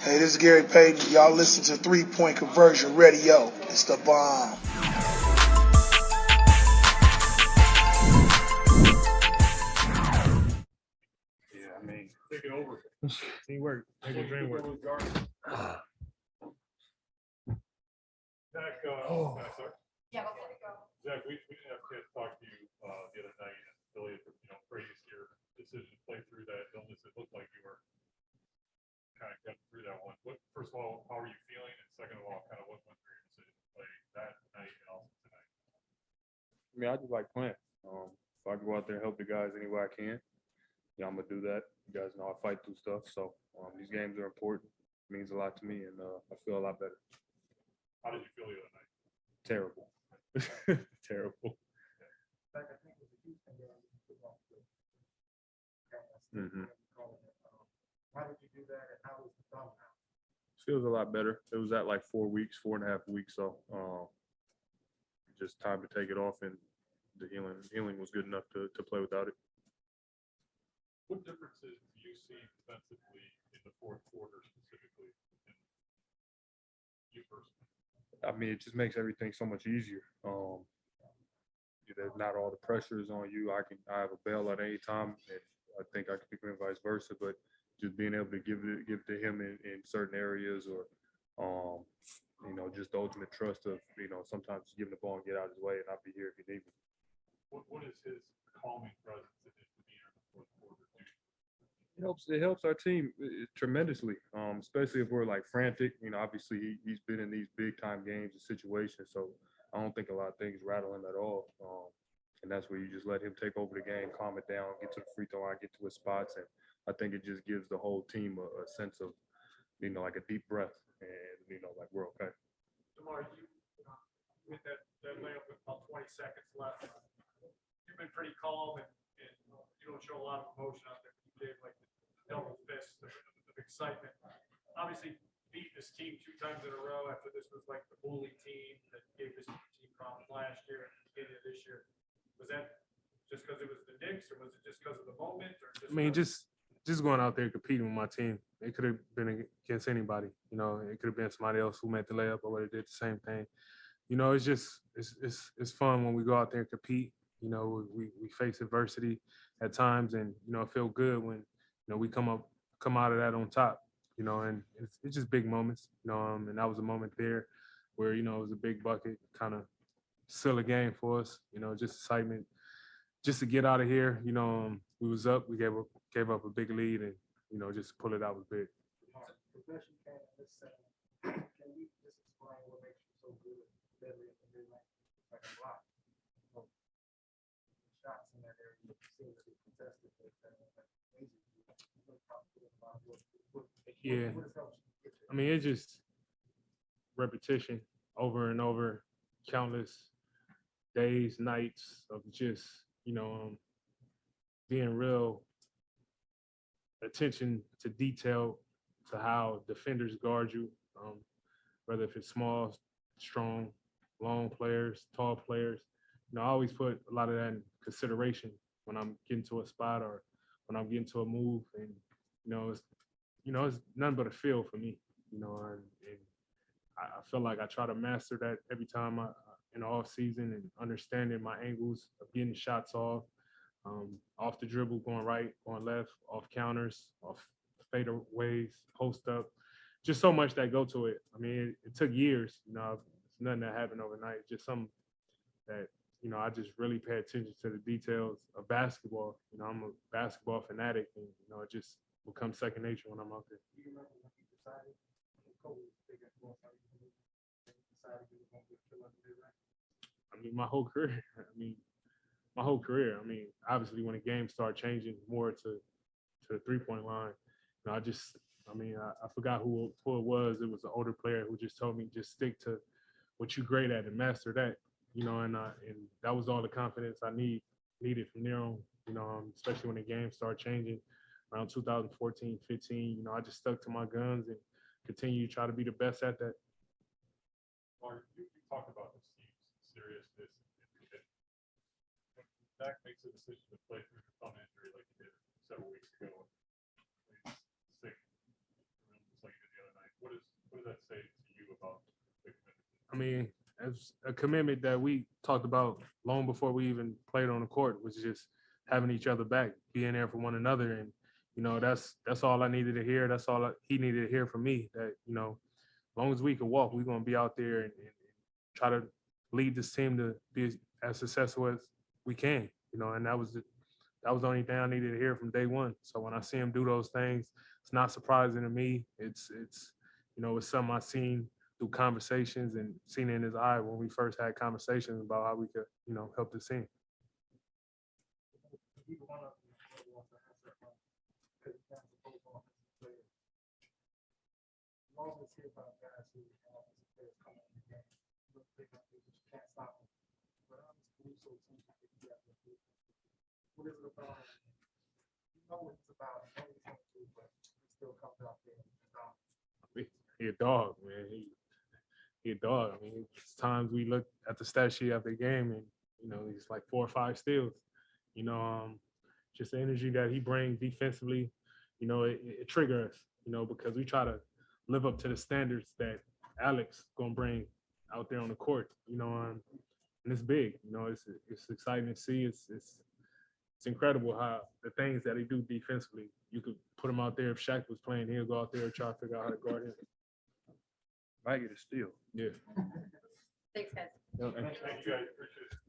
Hey, this is Gary Payton. Y'all listen to 3-Point Conversion Radio. It's the bomb. Yeah, I mean, take it over. Teamwork, make a dream work. Zach, Zach, we didn't have a chance to talk to you the other night as affiliate of, previous year decision to play through that illness. It looked like you were kind of getting through that one. First of all, how are you feeling? And second of all, kind of what went through your decision to play that night and also tonight? I mean, I just like playing. If I go out there and help the guys any way I can, I'm gonna do that. You guys know I fight through stuff, so these games are important. It means a lot to me, and I feel a lot better. How did you feel the other night? Terrible. Terrible. Mm-hmm. How did you do that, and how was the thumb now? Feels a lot better. It was at like 4 weeks, 4.5 weeks, so just time to take it off, and the healing was good enough to play without it. What differences do you see defensively in the fourth quarter specifically? You personally? I mean, it just makes everything so much easier. There's not all the pressure is on you. I have a bail at any time, and I think I can pick him and vice versa. But just being able to give it to him in certain areas, or just the ultimate trust of sometimes give him the ball and get out of his way, and I'll be here if you need me. What is his calming presence in his demeanor in the fourth quarter? It helps our team tremendously, especially if we're like frantic. Obviously he's been in these big time games and situations, so I don't think a lot of things rattle him at all. And that's where you just let him take over the game, calm it down, get to the free throw line, get to his spots, and I think it just gives the whole team a sense of, like a deep breath, and like we're okay. DeMar, you with that layup with about 20 seconds left, you've been pretty calm and you don't show a lot of emotion out there. You gave like the double fist of excitement. Obviously, beat this team 2 times in a row after this was like the bully team that gave this team problems last year and the beginning of this year. Was that just because it was the Knicks, or was it just because of the moment? Or just going out there competing with my team. It could have been against anybody. It could have been somebody else who made the layup or would have did the same thing. It's just it's fun when we go out there and compete. We face adversity at times, and it feels good when we come out of that on top. And it's just big moments. And that was a moment there where it was a big bucket, kind of seal a game for us. Just excitement, just to get out of here. We was up, we gave up a big lead, and just to pull it out was big. Possession came in this second. Can you just explain what makes you so good at deadly at the midnight? Like a lot. Shots in that area seem to be contested. Yeah. I mean, it's just repetition over and over, countless days, nights of just, being real attention to detail to how defenders guard you, whether if it's small, strong, long players, tall players. I always put a lot of that in consideration when I'm getting to a spot or when I'm getting to a move, and it's nothing but a feel for me, and I feel like I try to master that every time in the off season, and understanding my angles of getting shots off the dribble, going right, going left, off counters, off fadeaways, post up, just so much that go to it. I mean, it took years, it's nothing that happened overnight. It's just something that, I just really pay attention to the details of basketball. I'm a basketball fanatic, and, it just becomes second nature when I'm out there. Do you remember when you decided, I mean, my whole career. Obviously, when the game started changing more to the 3-point line, I forgot who it was. It was an older player who just told me, just stick to what you're great at and master that. And that was all the confidence I needed from there on. Especially when the game started changing around 2014, 15. I just stuck to my guns and continue to try to be the best at that. Mark, you talked about this team's seriousness. When Zach makes a decision to play through the thumb injury like he did several weeks ago, he's sick, just like he did the other night. what does that say to you about the commitment? I mean, as a commitment that we talked about long before we even played on the court, was just having each other back, being there for one another. And, you know, that's all I needed to hear. That's all he needed to hear from me, that, you know, as long as we can walk, we're going to be out there and try to lead this team to be as successful as we can, you know, and that was the only thing I needed to hear from day one. So when I see him do those things, it's not surprising to me. It's you know, it's something I seen through conversations and seen in his eye when we first had conversations about how we could, you know, help the team. What is it about? You know what it's about. You know what he's going to do, but he still comes out there and He a dog, man. He a dog. I mean, it's times we look at the stat sheet after the game and, you know, he's like 4 or 5 steals. You know, just the energy that he brings defensively, you know, it triggers us, you know, because we try to live up to the standards that Alex gonna bring out there on the court, you know, and it's big, you know, it's exciting to see. It's incredible how the things that he do defensively, you could put him out there. If Shaq was playing, he'll go out there and try to figure out how to guard him. Might get a steal. Yeah. Thanks, guys. Yeah. Thank you guys, appreciate it.